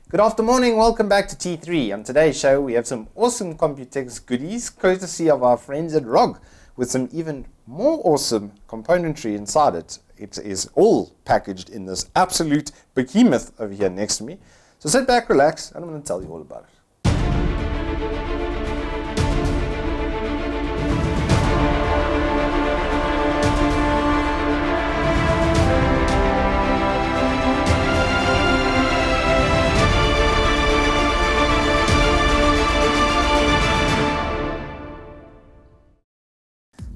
Good afternoon, welcome back to T3. On today's show, we have some awesome Computex goodies, courtesy of our friends at ROG, with some even more awesome componentry inside it. It is all packaged in this absolute behemoth over here next to me. So sit back, relax, and I'm going to tell you all about it.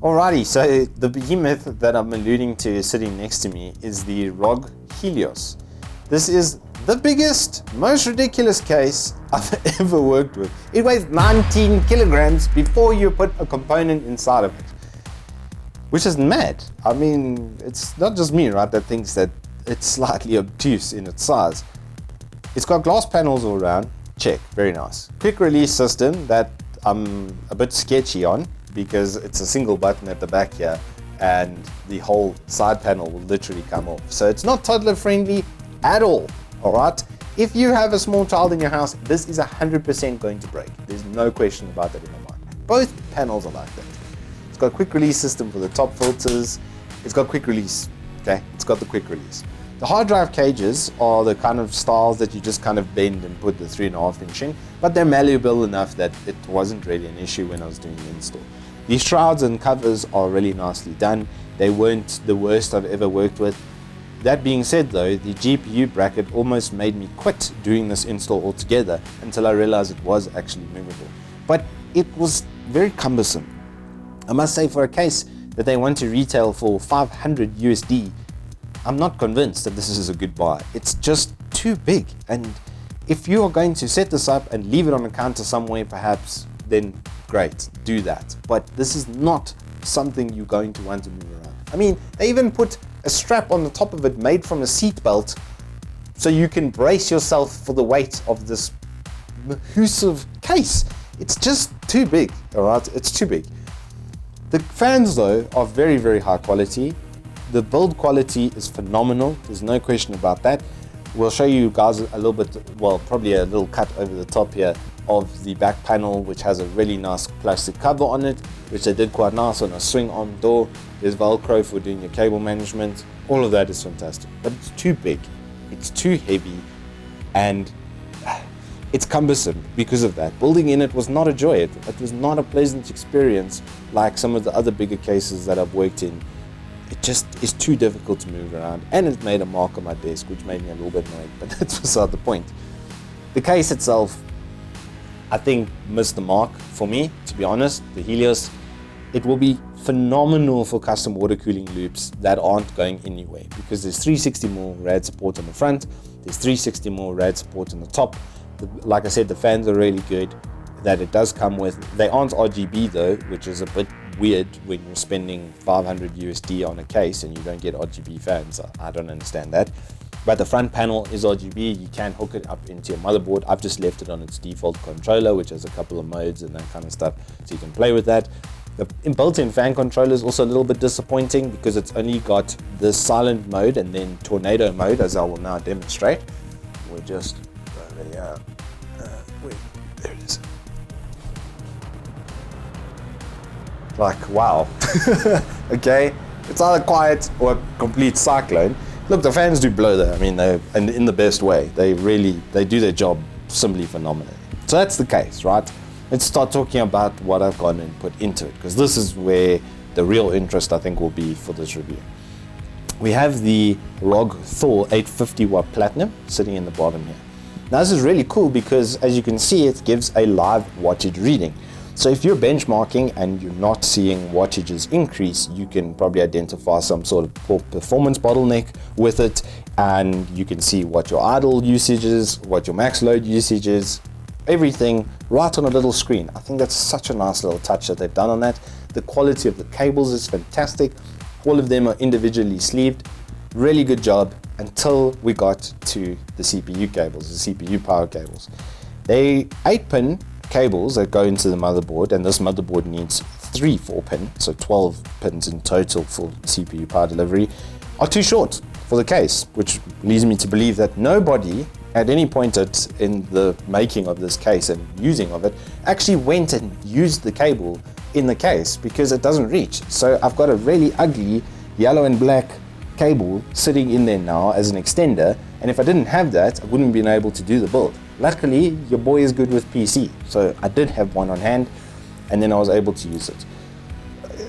Alrighty, so the behemoth that I'm alluding to sitting next to me is the ROG Helios. This is the biggest, most ridiculous case I've ever worked with. It weighs 19 kilograms before you put a component inside of it, which is mad. I mean, it's not just me, right, that thinks that it's slightly obtuse in its size. It's got glass panels all around, check, very nice. Quick release system that I'm a bit sketchy on, because it's a single button at the back here and the whole side panel will literally come off. So it's not toddler friendly at all, alright? If you have a small child in your house, this is 100% going to break. There's no question about that in my mind. Both panels are like that. It's got a quick release system for the top filters. It's got quick release, okay? It's got the quick release. The hard drive cages are the kind of styles that you just kind of bend and put the 3.5 inch in, but they're malleable enough that it wasn't really an issue when I was doing the install. These shrouds and covers are really nicely done. They weren't the worst I've ever worked with. That being said though, the GPU bracket almost made me quit doing this install altogether until I realized it was actually movable. But it was very cumbersome. I must say, for a case that they want to retail for 500 USD, I'm not convinced that this is a good buy. It's just too big, and if you are going to set this up and leave it on a counter somewhere perhaps, then great, do that. But this is not something you're going to want to move around. I mean, they even put a strap on the top of it made from a seat belt so you can brace yourself for the weight of this mahooooooosive case. It's just too big, all right? It's too big. The fans though are very, very high quality. The build quality is phenomenal. There's no question about that. We'll show you guys a little bit, well, probably a little cut over the top here of the back panel, which has a really nice plastic cover on it, which they did quite nice on a swing arm door. There's Velcro for doing your cable management. All of that is fantastic, but it's too big, it's too heavy, and it's cumbersome because of that. Building in it was not a joy. It was not a pleasant experience like some of the other bigger cases that I've worked in. It just is too difficult to move around, and it made a mark on my desk, which made me a little bit annoyed, but that's beside the point. The case itself, I think, missed the mark for me, to be honest. The Helios, it will be phenomenal for custom water cooling loops that aren't going anywhere, because there's 360mm rad support on the front, there's 360mm rad support on the top. Like I said, the fans are really good that it does come with. They aren't RGB though, which is a bit weird when you're spending 500 USD on a case and you don't get RGB fans. I don't understand that. But the front panel is RGB. You can hook it up into your motherboard. I've just left it on its default controller, which has a couple of modes and that kind of stuff, so you can play with that. The built-in fan controller is also a little bit disappointing because it's only got the silent mode and then tornado mode, as I will now demonstrate. We're just over here. There it is. Like, wow. Okay, it's either quiet or a complete cyclone. Look, the fans do blow there. I mean, and in the best way. They do their job simply phenomenally. So that's the case, right? Let's start talking about what I've gone and put into it, because this is where the real interest I think will be for this review. We have the ROG Thor 850 watt platinum sitting in the bottom here. Now this is really cool because, as you can see, it gives a live wattage reading. So if you're benchmarking and you're not seeing wattages increase, you can probably identify some sort of poor performance bottleneck with it, and you can see what your idle usage is, what your max load usage is, everything right on a little screen. I think that's such a nice little touch that they've done on that. The quality of the cables is fantastic. All of them are individually sleeved. Really good job until we got to the CPU cables, the CPU power cables. They 8-pin cables that go into the motherboard, and this motherboard needs 3 4-pin, so 12 pins in total for CPU power delivery, are too short for the case, which leads me to believe that nobody at any point in the making of this case and using of it, actually went and used the cable in the case because it doesn't reach. So I've got a really ugly yellow and black cable sitting in there now as an extender, and if I didn't have that, I wouldn't have been able to do the build. Luckily, your boy is good with PC, so I did have one on hand, and then I was able to use it.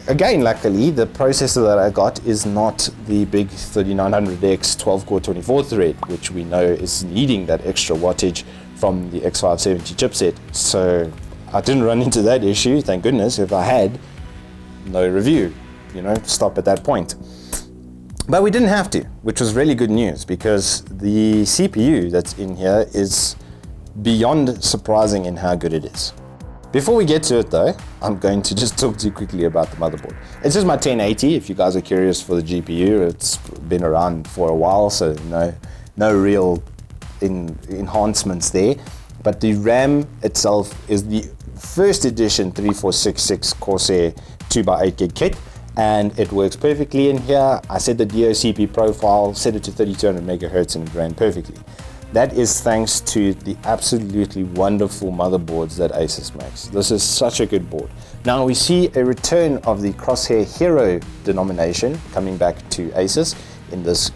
Again, luckily, the processor that I got is not the big 3900X 12-core 24-thread, which we know is needing that extra wattage from the X570 chipset. So I didn't run into that issue, thank goodness. If I had, no review, stop at that point. But we didn't have to, which was really good news, because the CPU that's in here is beyond surprising in how good it is. Before we get to it though, I'm going to just talk to you quickly about the motherboard. It's just my 1080, if you guys are curious for the GPU. It's been around for a while, so no real enhancements there. But the RAM itself is the first edition 3466 Corsair 2x8 kit, and it works perfectly in here. I set the DOCP profile, set it to 3200 megahertz, and it ran perfectly. That is thanks to the absolutely wonderful motherboards that ASUS makes. This is such a good board. Now we see a return of the Crosshair Hero denomination coming back to ASUS in this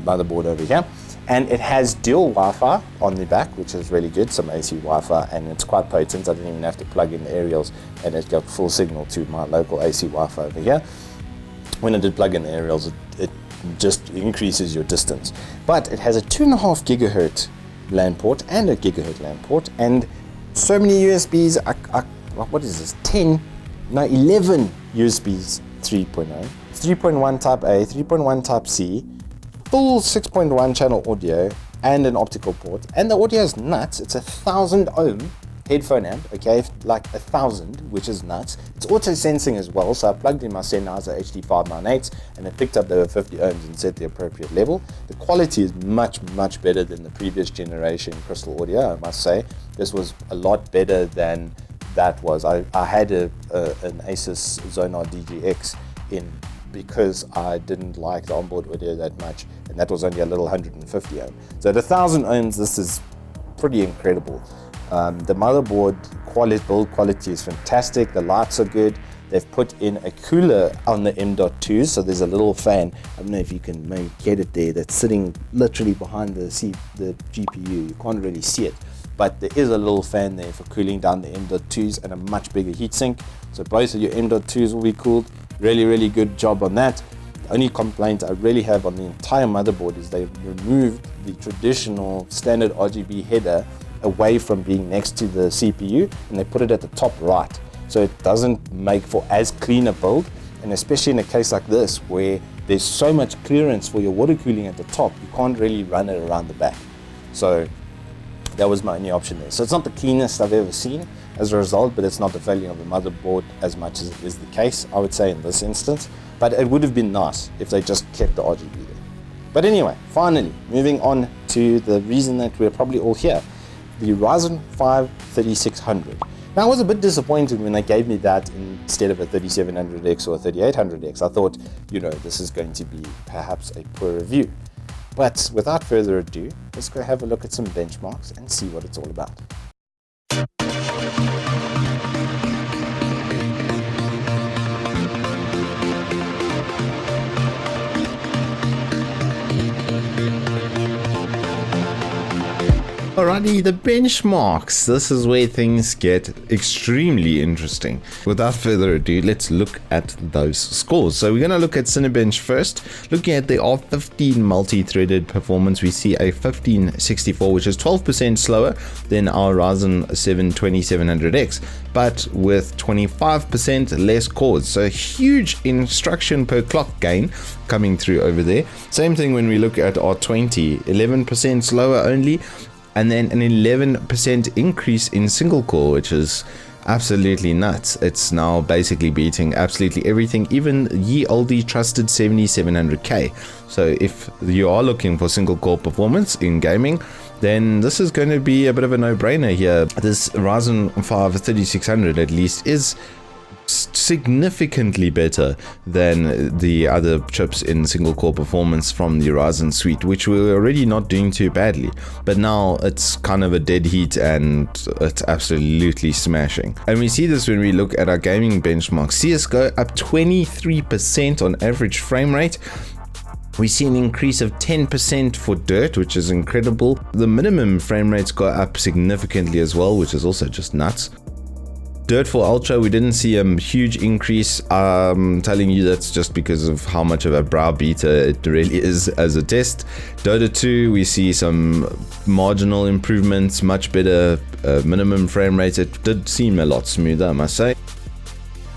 motherboard over here. And it has dual Wi-Fi on the back, which is really good, some AC Wi-Fi, and it's quite potent. I didn't even have to plug in the aerials, and it got full signal to my local AC Wi-Fi over here. When I did plug in the aerials, it just increases your distance. But it has a 2.5 gigahertz LAN port and a gigahertz LAN port, and so many USBs. What is this? 11 USBs 3.0, 3.1 type A, 3.1 type C, full 6.1 channel audio, and an optical port. And the audio is nuts. It's 1,000 ohm headphone amp, okay, like 1,000, which is nuts. It's auto sensing as well, so I plugged in my Sennheiser HD598s and it picked up the 50 ohms and set the appropriate level. The quality is much better than the previous generation Crystal Audio, I must say. This was a lot better than that was. I had an ASUS Zonar DGX in because I didn't like the onboard audio that much, and that was only a little 150 ohm. So at 1,000 ohms, this is pretty incredible. The motherboard build quality is fantastic. The lights are good. They've put in a cooler on the M.2, so there's a little fan. I don't know if you can maybe get it there. That's sitting literally behind the GPU. You can't really see it, but there is a little fan there for cooling down the M.2s and a much bigger heatsink. So both of your M.2s will be cooled. Really good job on that. The only complaint I really have on the entire motherboard is they removed the traditional standard RGB header away from being next to the CPU, and they put it at the top right, so it doesn't make for as clean a build. And especially in a case like this where there's so much clearance for your water cooling at the top, you can't really run it around the back. So that was my only option there. So it's not the cleanest I've ever seen as a result, but it's not the value of the motherboard as much as it is the case, I would say, in this instance. But it would have been nice if they just kept the RGB there. But anyway, finally, moving on to the reason that we're probably all here. The Ryzen 5 3600. Now I was a bit disappointed when they gave me that instead of a 3700X or a 3800X. I thought, this is going to be perhaps a poor review. But without further ado, let's go have a look at some benchmarks and see what it's all about. Alrighty, the benchmarks. This is where things get extremely interesting. Without further ado, let's look at those scores. So we're going to look at Cinebench first. Looking at the R15 multi-threaded performance, we see a 1564, which is 12% slower than our Ryzen 7 2700X, but with 25% less cores. So a huge instruction per clock gain coming through over there. Same thing when we look at R20, 11% slower only, and then an 11% increase in single core, which is absolutely nuts. It's now basically beating absolutely everything, even ye olde trusted 7700K. So if you are looking for single core performance in gaming, then this is going to be a bit of a no-brainer here. This Ryzen 5 3600 at least is significantly better than the other chips in single core performance from the Ryzen suite, which we're already not doing too badly, but now it's kind of a dead heat and it's absolutely smashing. And we see this when we look at our gaming benchmark. CSGO up 23% on average frame rate. We see an increase of 10% for Dirt, which is incredible. The minimum frame rates go up significantly as well, which is also just nuts. Dirt for Ultra, we didn't see a huge increase. I'm telling you that's just because of how much of a brow beater it really is as a test. Dota 2, we see some marginal improvements, much better minimum frame rates. It did seem a lot smoother, I must say.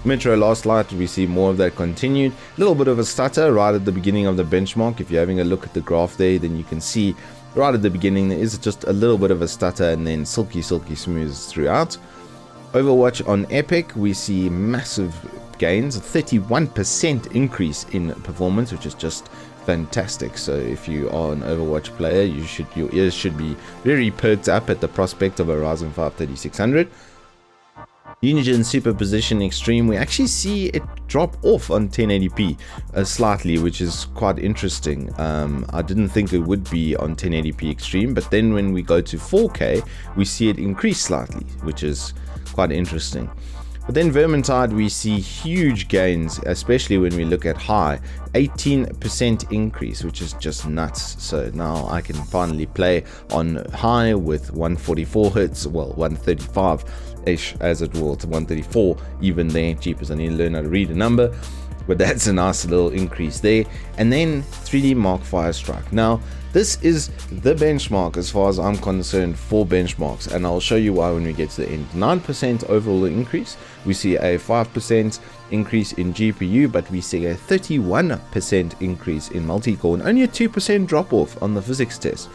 Metro Last Light, we see more of that continued. A little bit of a stutter right at the beginning of the benchmark. If you're having a look at the graph there, then you can see right at the beginning there is just a little bit of a stutter and then silky smooth throughout. Overwatch on Epic, we see massive gains, a 31% increase in performance, which is just fantastic. So if you are an Overwatch player, your ears should be very perked up at the prospect of a Ryzen 5 3600. Unigine Superposition Extreme, we actually see it drop off on 1080p slightly, which is quite interesting. I didn't think it would be on 1080p Extreme, but then when we go to 4K, we see it increase slightly, which is quite interesting. But then Vermintide, we see huge gains, especially when we look at high, 18% increase, which is just nuts. So now I can finally play on high with 144 Hz, well 135-ish as it will, to 134 even there. Jeepers, I need to learn how to read a number, but that's a nice little increase there. And then 3D Mark Firestrike. Now this is the benchmark as far as I'm concerned for benchmarks, and I'll show you why when we get to the end. 9% overall increase. We see a 5% increase in GPU, but we see a 31% increase in multi-core and only a 2% drop off on the physics test.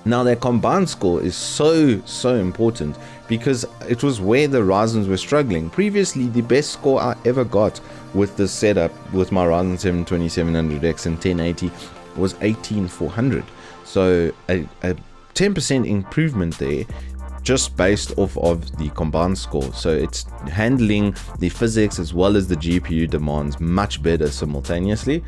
Now their combined score is so important because it was where the Ryzens were struggling. Previously, the best score I ever got with this setup with my Ryzen 7 2700X and 1080 was 18400. So a 10% improvement there just based off of the combined score. So it's handling the physics as well as the GPU demands much better simultaneously.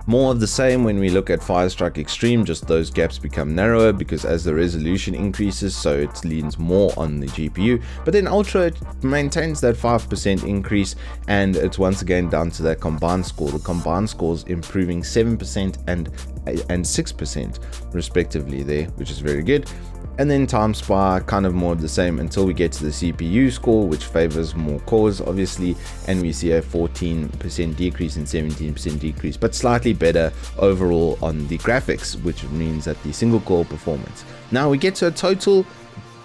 More of the same when we look at Firestrike Extreme, just those gaps become narrower because as the resolution increases, so it leans more on the GPU. But then Ultra, it maintains that 5% increase, and it's once again down to that combined score. The combined scores improving 7% and 6% respectively there, which is very good. And then Time Spy, kind of more of the same until we get to the CPU score, which favors more cores obviously, and we see a 14% decrease and 17% decrease, but slightly better overall on the graphics, which means that the single core performance. Now we get to a total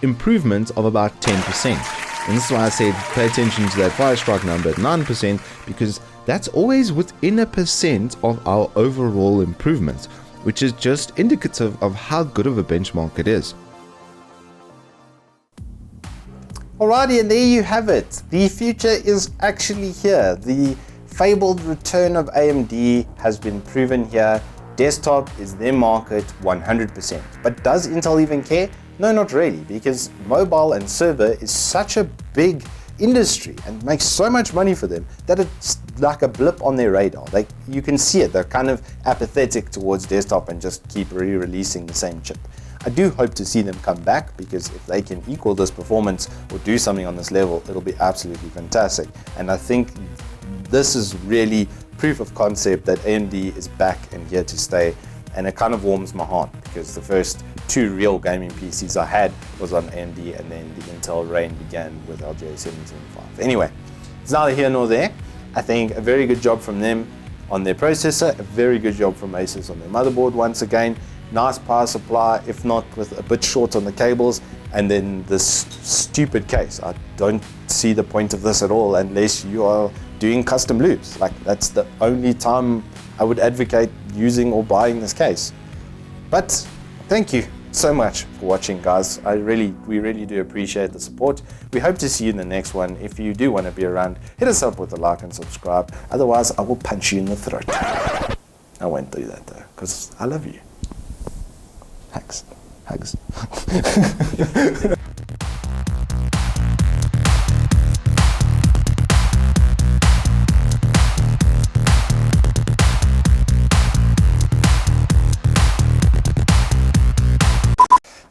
improvement of about 10%. And this is why I said pay attention to that Firestrike number at 9%, because that's always within a percent of our overall improvement, which is just indicative of how good of a benchmark it is. Alrighty, and there you have it. The future is actually here. The fabled return of AMD has been proven here. Desktop is their market 100%. But does Intel even care? No, not really, because mobile and server is such a big industry and makes so much money for them that it's like a blip on their radar. Like, you can see it, they're kind of apathetic towards desktop and just keep re-releasing the same chip. I do hope to see them come back, because if they can equal this performance or do something on this level, it'll be absolutely fantastic. And I think this is really proof of concept that AMD is back and here to stay, and it kind of warms my heart because the first two real gaming PCs I had was on AMD, and then the Intel reign began with LGA 775. Anyway, it's neither here nor there. I think a very good job from them on their processor, a very good job from ASUS on their motherboard once again. Nice power supply, if not with a bit short on the cables, and then this stupid case. I don't see the point of this at all unless you are doing custom loops. Like, that's the only time I would advocate using or buying this case. But thank you so much for watching, guys. We really do appreciate the support. We hope to see you in the next one. If you do want to be around, hit us up with a like and subscribe. Otherwise, I will punch you in the throat. I won't do that though, because I love you. Hugs.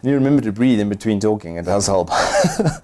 You remember to breathe in between talking, it does help.